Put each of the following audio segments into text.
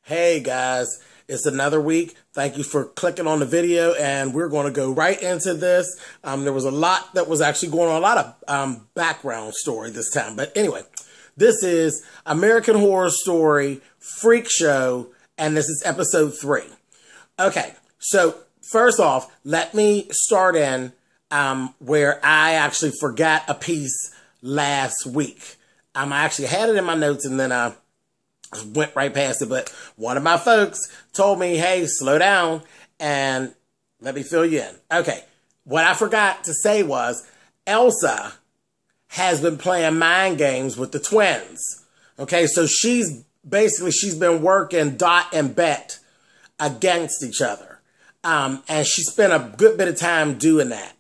Hey guys, it's another week. Thank you for clicking on the video, and we're going to go right into this. There was a lot that was actually going on, a lot of background story this time. But anyway, this is American Horror Story Freak Show, and this is episode 3. Okay, so first off, let me start in where I actually forgot a piece last week. I actually had it in my notes, and then I went right past it, but one of my folks told me, hey, slow down and let me fill you in. Okay, what I forgot to say was Elsa has been playing mind games with the twins. Okay, so she's been working Dot and Bet against each other. And she spent a good bit of time doing that.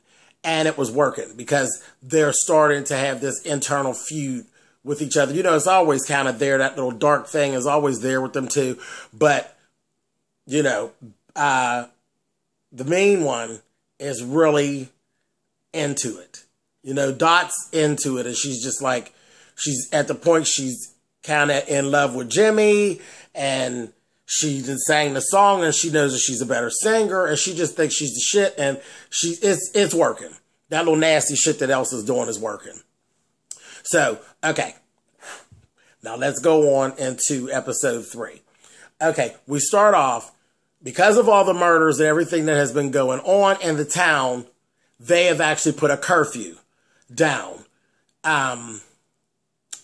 And it was working because they're starting to have this internal feud with each other. You know, it's always kind of there. That little dark thing is always there with them too. But, you know, the main one is really into it. You know, Dot's into it. And she's just like, she's at the point she's kind of in love with Jimmy. And she just sang the song and she knows that she's a better singer. And she just thinks she's the shit. And it's working. That little nasty shit that Elsa's doing is working. So, okay, now let's go on into episode 3. Okay, we start off, because of all the murders and everything that has been going on in the town, they have actually put a curfew down.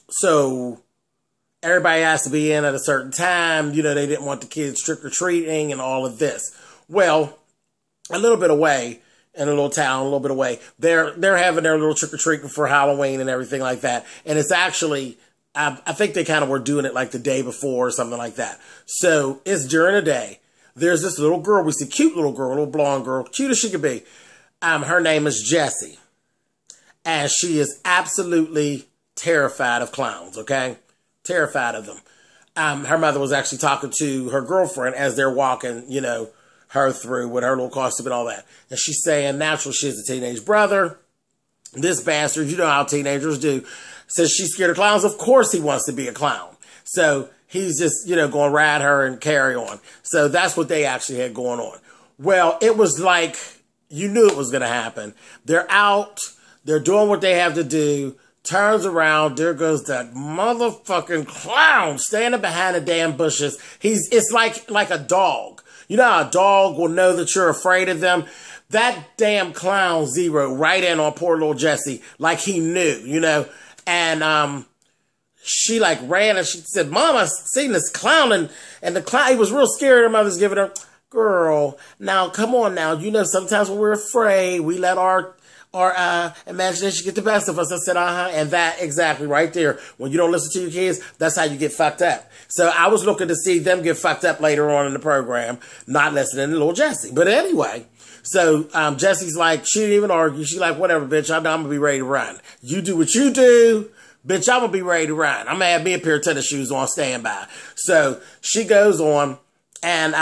So everybody has to be in at a certain time. You know, they didn't want the kids trick-or-treating and all of this. Well, a little bit away, in a little town, a little bit away, they're having their little trick-or-treating for Halloween and everything like that. And it's actually, I think they kind of were doing it like the day before or something like that. So it's during the day. There's this little girl, we see, cute little girl, little blonde girl, cute as she could be. Her name is Jessie. And she is absolutely terrified of clowns, okay? Terrified of them. Her mother was actually talking to her girlfriend as they're walking, you know, her through with her little costume and all that. And she's saying, naturally, she has a teenage brother. This bastard, you know how teenagers do. Says she's scared of clowns. Of course he wants to be a clown. So he's just, you know, going to ride her and carry on. So that's what they actually had going on. Well, it was like, you knew it was going to happen. They're out. They're doing what they have to do. Turns around. There goes that motherfucking clown standing behind the damn bushes. It's like a dog. You know how a dog will know that you're afraid of them? That damn clown zeroed right in on poor little Jessie like he knew, you know? And she like ran and she said, Mom, I seen this clown. And the clown, he was real scared. Her mother's giving her, girl, now come on now. You know, sometimes when we're afraid, we let our imagination get the best of us. I said, and that exactly right there. When you don't listen to your kids, that's how you get fucked up. So I was looking to see them get fucked up later on in the program, not listening to little Jessie. But anyway, so Jessie's like, she didn't even argue. She like, whatever, bitch, I'm going to be ready to run. You do what you do. Bitch, I'm going to be ready to run. I'm going to have me a pair of tennis shoes on standby. So she goes on, and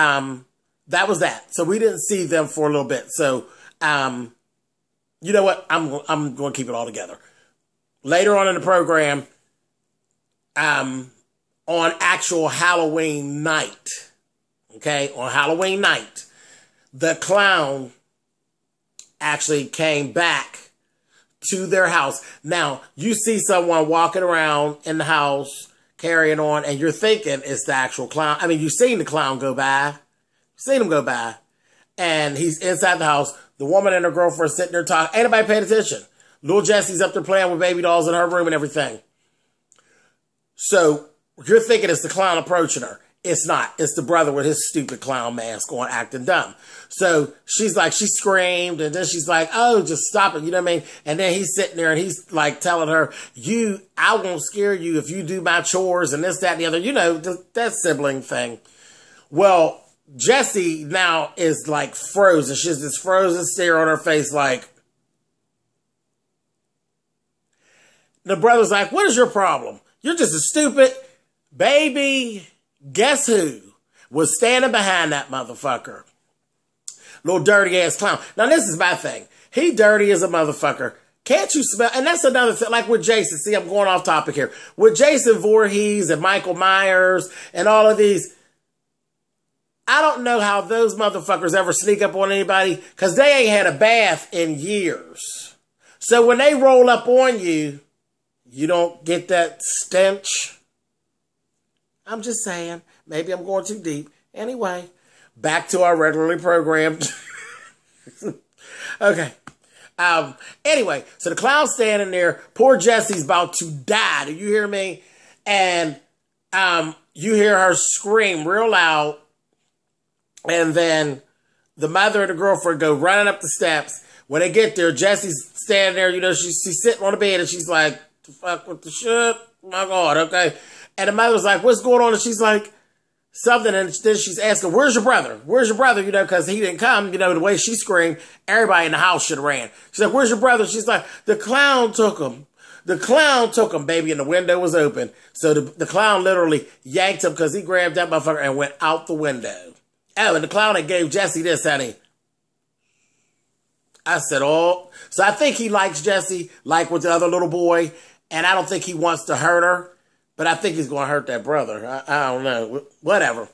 that was that. So we didn't see them for a little bit. So, you know what? I'm going to keep it all together. Later on in the program, on actual Halloween night, okay, on Halloween night, the clown actually came back to their house. Now, you see someone walking around in the house, carrying on, and you're thinking it's the actual clown. I mean, you've seen the clown go by. You've seen him go by. And he's inside the house. The woman and her girlfriend sitting there talking. Ain't nobody paying attention. Little Jessie's up there playing with baby dolls in her room and everything. So you're thinking it's the clown approaching her. It's not. It's the brother with his stupid clown mask on acting dumb. So she's like, she screamed, and then she's like, oh, just stop it. You know what I mean? And then he's sitting there and he's like telling her, I won't scare you if you do my chores and this, that, and the other. You know, that sibling thing. Well, Jessie now is like frozen. She has this frozen stare on her face like. The brother's like, what is your problem? You're just a stupid baby. Guess who was standing behind that motherfucker? Little dirty ass clown. Now this is my thing. He dirty as a motherfucker. Can't you smell? And that's another thing, like with Jason. See, I'm going off topic here. With Jason Voorhees and Michael Myers and all of these, I don't know how those motherfuckers ever sneak up on anybody because they ain't had a bath in years. So when they roll up on you, you don't get that stench. I'm just saying. Maybe I'm going too deep. Anyway, back to our regularly programmed. Okay. Anyway, so the clown's standing there. Poor Jesse's about to die. Do you hear me? And you hear her scream real loud. And then the mother and the girlfriend go running up the steps. When they get there, Jesse's standing there. You know, she's sitting on the bed and she's like, the fuck with the shit? My God, okay. And the mother's like, what's going on? And she's like, something. And then she's asking, where's your brother? Where's your brother? You know, because he didn't come. You know, the way she screamed, everybody in the house should have ran. She's like, where's your brother? She's like, the clown took him. The clown took him, baby, and the window was open. So the clown literally yanked him because he grabbed that motherfucker and went out the window. Oh, and the clown that gave Jesse this, honey. I said, oh. So I think he likes Jesse, like with the other little boy, and I don't think he wants to hurt her, but I think he's going to hurt that brother. I don't know. Whatever.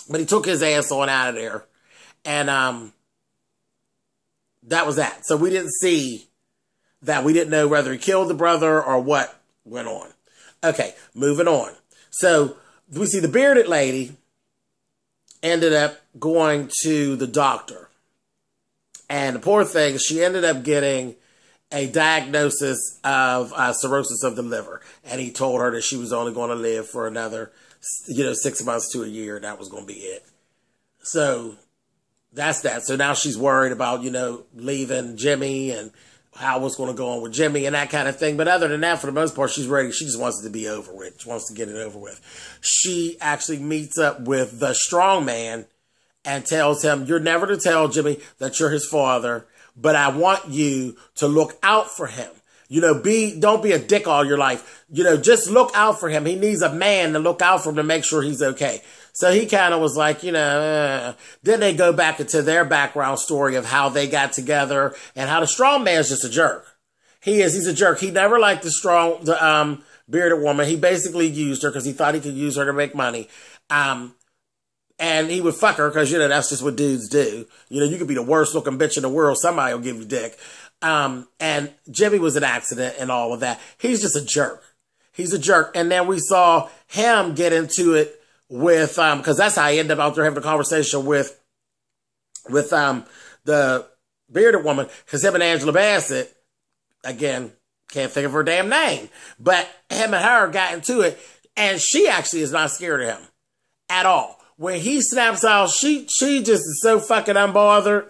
But he took his ass on out of there, and that was that. So we didn't see that. We didn't know whether he killed the brother or what went on. Okay, moving on. So we see the bearded lady ended up going to the doctor. And the poor thing, she ended up getting a diagnosis of cirrhosis of the liver. And he told her that she was only going to live for another, 6 months to a year. That was going to be it. So that's that. So now she's worried about, leaving Jimmy and how what's going to go on with Jimmy and that kind of thing. But other than that, for the most part, she's ready. She just wants it to be over with. She wants to get it over with. She actually meets up with the strong man and tells him, you're never to tell Jimmy that you're his father, but I want you to look out for him. Don't be a dick all your life. Just look out for him. He needs a man to look out for him to make sure he's okay. So he kind of was like, Then they go back into their background story of how they got together and how the strong man's just a jerk. He's a jerk. He never liked the bearded woman. He basically used her because he thought he could use her to make money. And he would fuck her because, that's just what dudes do. You could be the worst looking bitch in the world. Somebody will give you dick. And Jimmy was an accident and all of that. He's just a jerk. He's a jerk. And then we saw him get into it with, cause that's how he ended up out there having a conversation with the bearded woman. Cause him and Angela Bassett, again, can't think of her damn name, but him and her got into it and she actually is not scared of him at all. When he snaps out, she just is so fucking unbothered.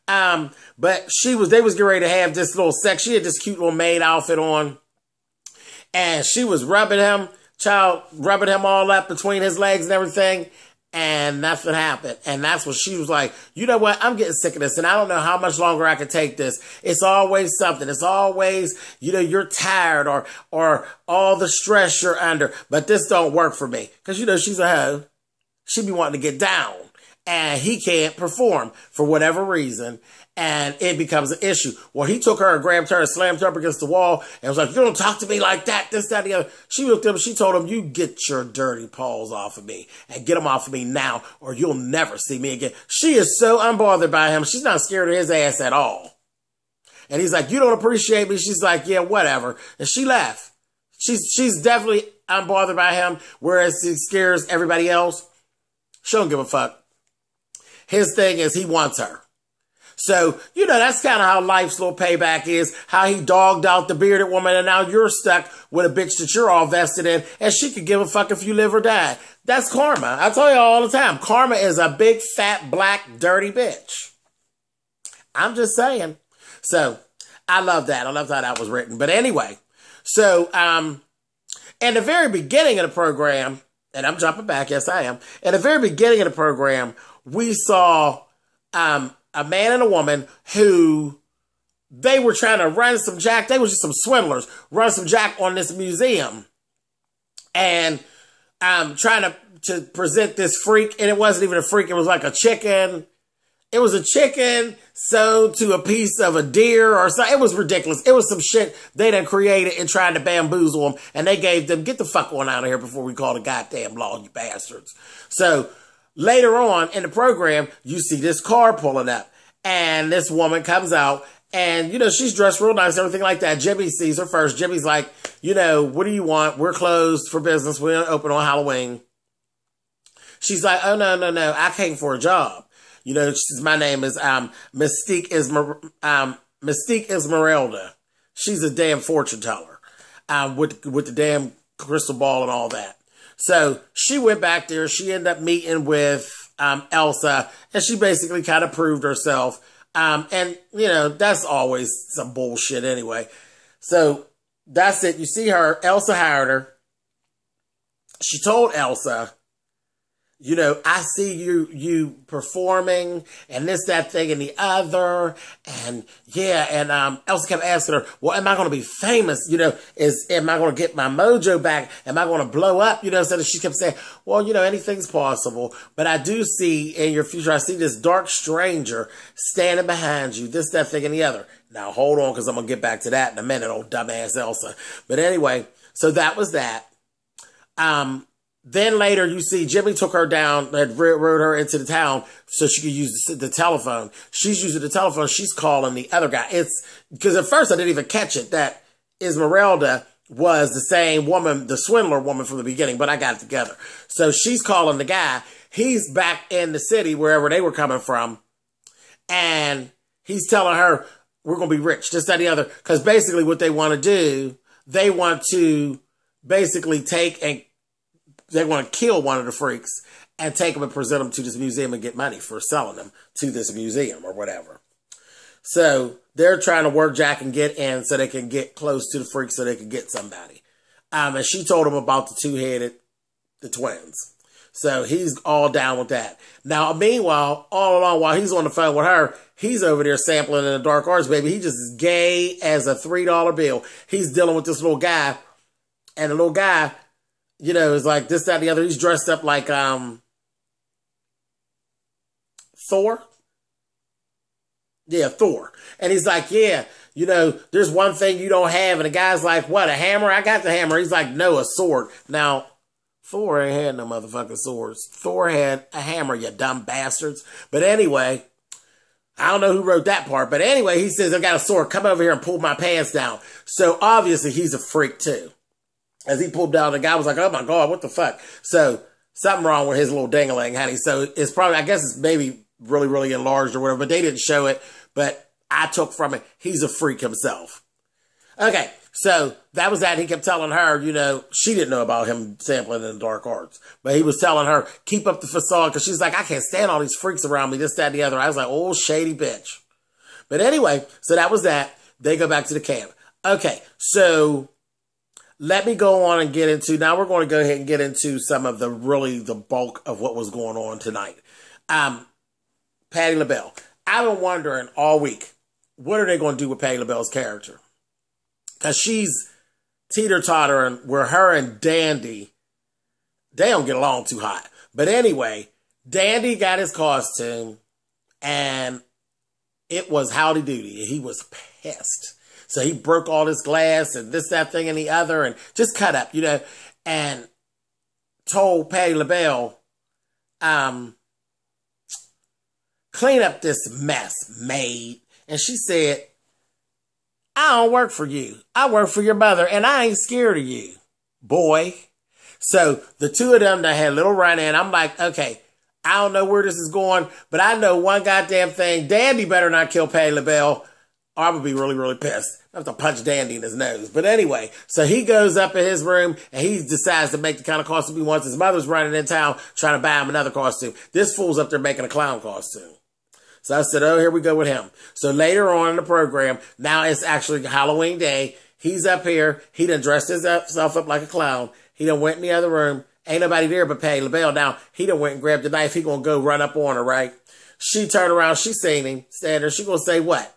But they was getting ready to have this little sex. She had this cute little maid outfit on. And she was rubbing him all up between his legs and everything. And that's what happened. And that's what she was like, you know what? I'm getting sick of this. And I don't know how much longer I can take this. It's always something. It's always, you're tired or all the stress you're under. But this don't work for me. Because, she's a hoe. She be wanting to get down. And he can't perform for whatever reason. And it becomes an issue. Well, he took her and grabbed her and slammed her up against the wall and was like, you don't talk to me like that, this, that, the other. She looked at him, she told him, you get your dirty paws off of me and get them off of me now or you'll never see me again. She is so unbothered by him. She's not scared of his ass at all. And he's like, you don't appreciate me. She's like, yeah, whatever. And she laughed. She's definitely unbothered by him, whereas he scares everybody else. She don't give a fuck. His thing is he wants her. So, that's kind of how life's little payback is, how he dogged out the bearded woman and now you're stuck with a bitch that you're all vested in and she could give a fuck if you live or die. That's karma. I tell you all the time, karma is a big, fat, black, dirty bitch. I'm just saying. So, I love that. I love how that was written. But anyway, so, in the very beginning of the program, and I'm jumping back, yes I am. In the very beginning of the program, we saw a man and a woman who they were trying to run some jack. They were just some swindlers, run some jack on this museum. And trying to present this freak. And it wasn't even a freak. It was like a chicken. It was a chicken sewed to a piece of a deer or something. It was ridiculous. It was some shit they done created and tried to bamboozle them. And they gave them, get the fuck on out of here before we call the goddamn law, you bastards. So later on in the program, you see this car pulling up, and this woman comes out, and, you know, she's dressed real nice, everything like that. Jimmy sees her first. Jimmy's like, you know, what do you want? We're closed for business. We don't open on Halloween. She's like, oh, no, no, no. I came for a job. You know, my name is Mystique Esmeralda. She's a damn fortune teller with the damn crystal ball and all that. So she went back there. She ended up meeting with Elsa, and she basically kind of proved herself. And, you know, that's always some bullshit anyway. So that's it. You see her. Elsa hired her. She told Elsa, you know, I see you performing and this, that thing and the other. And yeah. And, Elsa kept asking her, well, am I going to be famous? You know, am I going to get my mojo back? Am I going to blow up? You know, so she kept saying, well, you know, anything's possible, but I do see in your future, I see this dark stranger standing behind you, this, that thing and the other. Now hold on, cause I'm going to get back to that in a minute, old dumbass Elsa. But anyway, so that was that. Then later, you see Jimmy took her down, had rode her into the town so she could use the telephone. She's using the telephone. She's calling the other guy. It's because at first I didn't even catch it that Esmeralda was the same woman, the swindler woman from the beginning, but I got it together. So she's calling the guy. He's back in the city, wherever they were coming from. And he's telling her, we're going to be rich, this, that, the other. Because basically what they want to do, they want to basically they want to kill one of the freaks and take them and present them to this museum and get money for selling them to this museum or whatever. So they're trying to work Jack and get in so they can get close to the freaks so they can get somebody. And she told him about the twins. So he's all down with that. Now, meanwhile, all along while he's on the phone with her, he's over there sampling in the dark arts, baby. He's just as gay as a $3 bill. He's dealing with this little guy, and the little guy, you know, is like this, that, and the other. He's dressed up like Thor. Yeah, Thor. And he's like, yeah, you know, there's one thing you don't have. And the guy's like, what, a hammer? I got the hammer. He's like, no, a sword. Now, Thor ain't had no motherfucking swords. Thor had a hammer, you dumb bastards. But anyway, I don't know who wrote that part. But anyway, he says, I got a sword. Come over here and pull my pants down. So obviously he's a freak too. As he pulled down, the guy was like, oh my God, what the fuck? So something wrong with his little ding-a-ling, honey. So it's probably, I guess it's maybe really, really enlarged or whatever, but they didn't show it. But I took from it, he's a freak himself. Okay, so that was that. He kept telling her, you know, she didn't know about him sampling in the dark arts. But he was telling her, keep up the facade, because she's like, I can't stand all these freaks around me, this, that, and the other. I was like, oh, shady bitch. But anyway, so that was that. They go back to the camp. Okay, so let me go on and get into, now we're going to go ahead and get into some of the bulk of what was going on tonight. Patti LaBelle. I've been wondering all week, what are they going to do with Patti LaBelle's character? Because she's teeter-tottering where her and Dandy, they don't get along too hot. But anyway, Dandy got his costume and it was howdy doody. He was pissed. So he broke all this glass and this, that thing and the other and just cut up, you know, and told Patti LaBelle, clean up this mess, maid. And she said, I don't work for you. I work for your mother and I ain't scared of you, boy. So the two of them that had a little run-in, I'm like, okay, I don't know where this is going, but I know one goddamn thing. Dandy better not kill Patti LaBelle or I'm going to be really, really pissed. I have to punch Dandy in his nose. But anyway, so he goes up in his room and he decides to make the kind of costume he wants. His mother's running in town trying to buy him another costume. This fool's up there making a clown costume. So I said, oh, here we go with him. So later on in the program, now it's actually Halloween day. He's up here. He done dressed himself up like a clown. He done went in the other room. Ain't nobody there but Patti LaBelle. Now, he done went and grabbed the knife. He gonna go run up on her, right? She turned around. She seen him stand there. She gonna say what?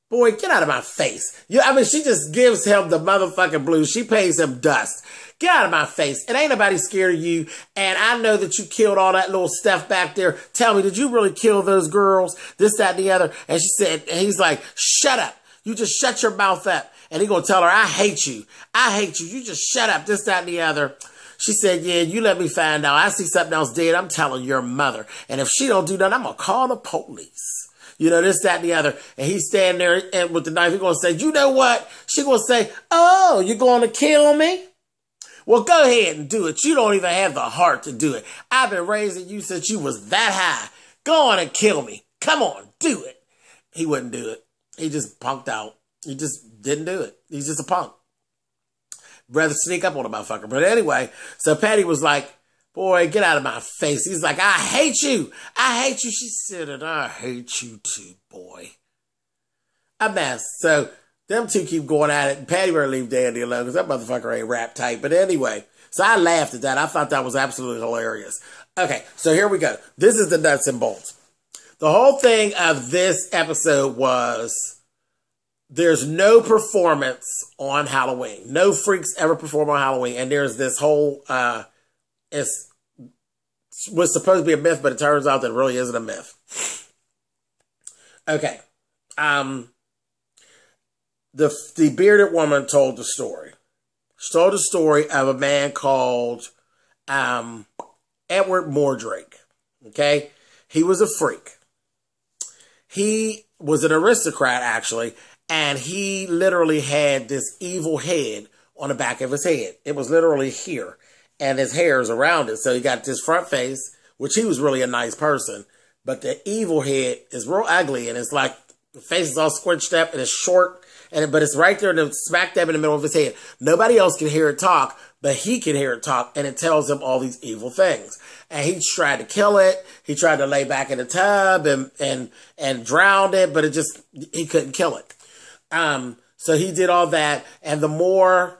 Boy, get out of my face. I mean, she just gives him the motherfucking blues. She pays him dust. Get out of my face. It ain't nobody scared of you. And I know that you killed all that little stuff back there. Tell me, did you really kill those girls? This, that, and the other. And she said, and he's like, shut up. You just shut your mouth up. And he gonna tell her, I hate you. I hate you. You just shut up. This, that, and the other. She said, yeah, you let me find out. I see something else dead. I'm telling your mother. And if she don't do that, I'm going to call the police. You know, this, that, and the other. And he's standing there and with the knife. He's going to say, you know what? She's going to say, oh, you're going to kill me? Well, go ahead and do it. You don't even have the heart to do it. I've been raising you since you was that high. Go on and kill me. Come on, do it. He wouldn't do it. He just punked out. He just didn't do it. He's just a punk. Rather sneak up on a motherfucker. But anyway, so Patty was like, boy, get out of my face. He's like, I hate you. I hate you. She said, and I hate you too, boy. A mess. So them two keep going at it. And Patty better leave Dandy alone because that motherfucker ain't rap tight. But anyway, so I laughed at that. I thought that was absolutely hilarious. Okay, so here we go. This is the nuts and bolts. The whole thing of this episode was there's no performance on Halloween. No freaks ever perform on Halloween. And there's this whole, it was supposed to be a myth, but it turns out that it really isn't a myth. Okay. The bearded woman told the story. She told the story of a man called Edward Mordrake. Okay? He was a freak. He was an aristocrat, actually, and he literally had this evil head on the back of his head. It was literally here, and his hair is around it. So he got this front face, which he was really a nice person, but the evil head is real ugly, and it's like the face is all squinched up, and it's short, but it's right there, smack dab in the middle of his head. Nobody else can hear it talk, but he can hear it talk, and it tells him all these evil things. And he tried to kill it. He tried to lay back in the tub and drowned it, but he couldn't kill it. So he did all that, and the more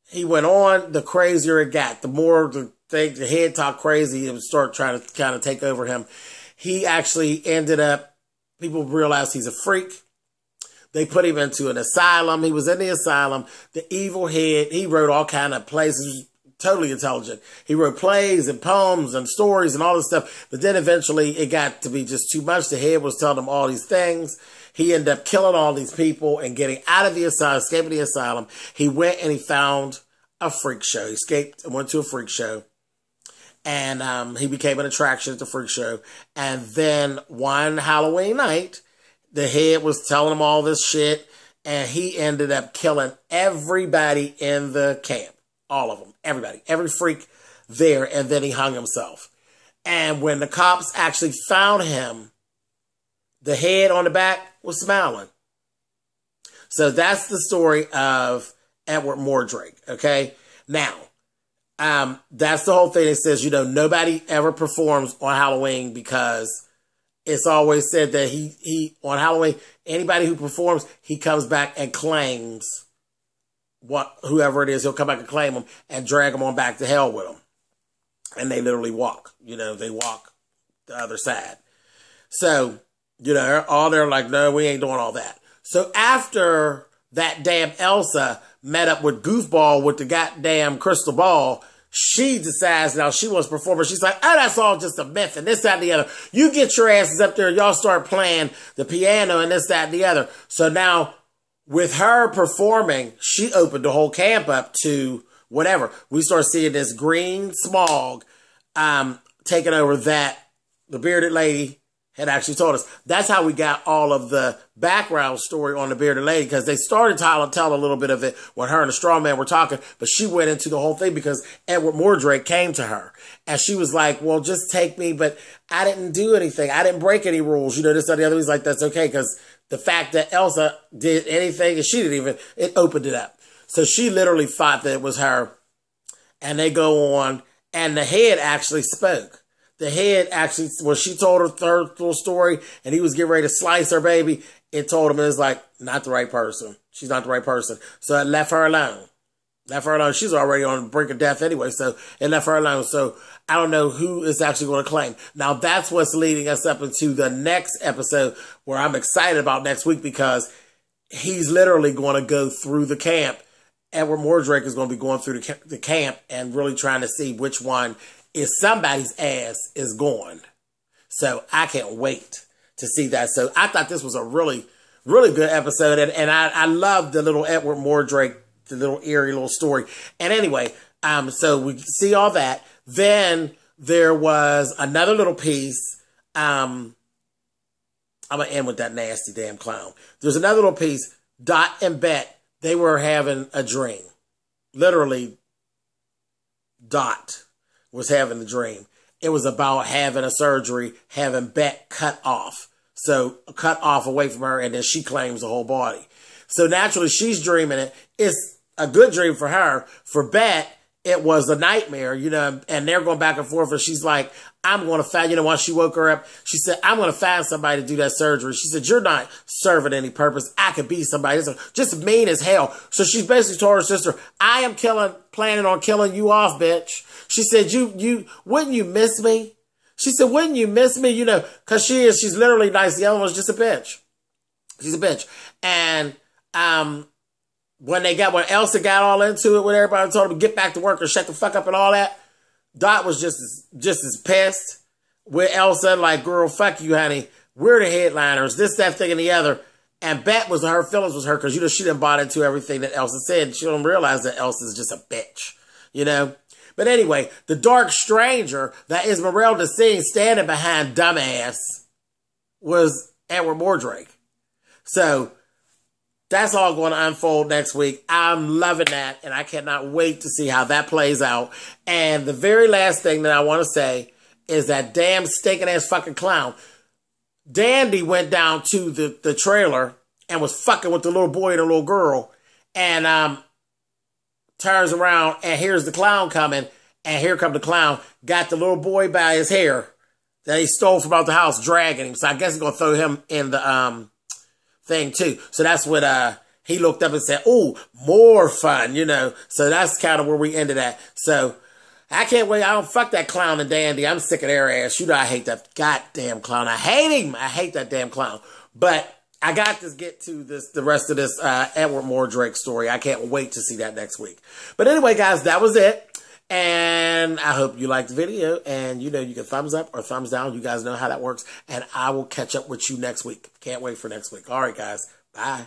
he went on, the crazier it got. The more the head talked crazy, it would start trying to kind of take over him. He actually ended up, people realized he's a freak. They put him into an asylum. He was in the asylum. The evil head, he wrote all kind of plays. He was totally intelligent. He wrote plays and poems and stories and all this stuff. But then eventually it got to be just too much. The head was telling him all these things. He ended up killing all these people and getting out of the asylum, escaping the asylum. He went and he found a freak show. He escaped and went to a freak show. And he became an attraction at the freak show. And then one Halloween night, the head was telling him all this shit, and he ended up killing everybody in the camp. All of them. Everybody. Every freak there, and then he hung himself. And when the cops actually found him, the head on the back was smiling. So that's the story of Edward Mordrake, okay? Now, that's the whole thing. It says, nobody ever performs on Halloween because it's always said that he on Halloween, anybody who performs, he comes back and claims whoever it is, he'll come back and claim them and drag them on back to hell with them. And they literally walk, they walk the other side. So, all they're like, no, we ain't doing all that. So after that damn Elsa met up with Goofball with the goddamn crystal ball, she decides now she wants to perform. She's like, oh, that's all just a myth and this, that, and the other. You get your asses up there. Y'all start playing the piano and this, that, and the other. So now with her performing, she opened the whole camp up to whatever. We start seeing this green smog taking over that the bearded lady had actually told us. That's how we got all of the background story on the bearded lady, because they started telling a little bit of it when her and the straw man were talking, but she went into the whole thing because Edward Mordrake came to her and she was like, well, just take me, but I didn't do anything. I didn't break any rules. This or the other. He's like, that's okay, because the fact that Elsa did anything and she didn't even, it opened it up. So she literally thought that it was her, and they go on, and the head actually spoke. The head actually, when she told her third little story and he was getting ready to slice her baby, it told him it was like, not the right person. She's not the right person. So it left her alone. Left her alone. She's already on the brink of death anyway, so it left her alone. So I don't know who is actually going to claim. Now that's what's leading us up into the next episode, where I'm excited about next week, because he's literally going to go through the camp. Edward Mordrake is going to be going through the camp and really trying to see which one is somebody's ass is gone. So I can't wait to see that. So I thought this was a really, really good episode. And I love the little Edward Mordrake, the little eerie little story. And anyway, So we see all that. Then there was another little piece. I'm going to end with that nasty damn clown. There's another little piece. Dot and Bet, they were having a dream. Literally, Dot was having the dream. It was about having a surgery, having Bet cut off. So cut off away from her, and then she claims the whole body. So naturally, she's dreaming it. It's a good dream for her. For Bet, it was a nightmare, you know, and they're going back and forth. And she's like, I'm going to find, you know, once she woke her up, she said, I'm going to find somebody to do that surgery. She said, you're not serving any purpose. I could be somebody. It's just mean as hell. So she basically told her sister, I am planning on killing you off, bitch. She said, wouldn't you miss me? She said, wouldn't you miss me? You know, cause she's literally nice. The other one's just a bitch. She's a bitch. And, when Elsa got all into it with everybody and told him to get back to work or shut the fuck up and all that, Dot was just as pissed with Elsa, like, girl, fuck you, honey. We're the headliners, this, that, thing, and the other. And Bet was her feelings was hurt because, you know, she didn't bought into everything that Elsa said. She don't realize that Elsa's just a bitch, you know? But anyway, the dark stranger that Esmeralda seen standing behind dumbass was Edward Mordrake. So that's all going to unfold next week. I'm loving that, and I cannot wait to see how that plays out. And the very last thing that I want to say is that damn stinking-ass fucking clown. Dandy went down to the trailer and was fucking with the little boy and the little girl, and turns around and here's the clown coming, and here comes the clown, got the little boy by his hair that he stole from out the house, dragging him. So I guess he's going to throw him in the thing too. So that's what he looked up and said, "Ooh, more fun," you know. So that's kind of where we ended at. So I can't wait. I don't fuck that clown and Dandy. I'm sick of their ass. You know I hate that goddamn clown. I hate him. I hate that damn clown. But I got to get to the rest of this Edward Mordrake story. I can't wait to see that next week. But anyway, guys, that was it. And I hope you liked the video. And, you know, you can thumbs up or thumbs down. You guys know how that works. And I will catch up with you next week. Can't wait for next week. All right, guys. Bye.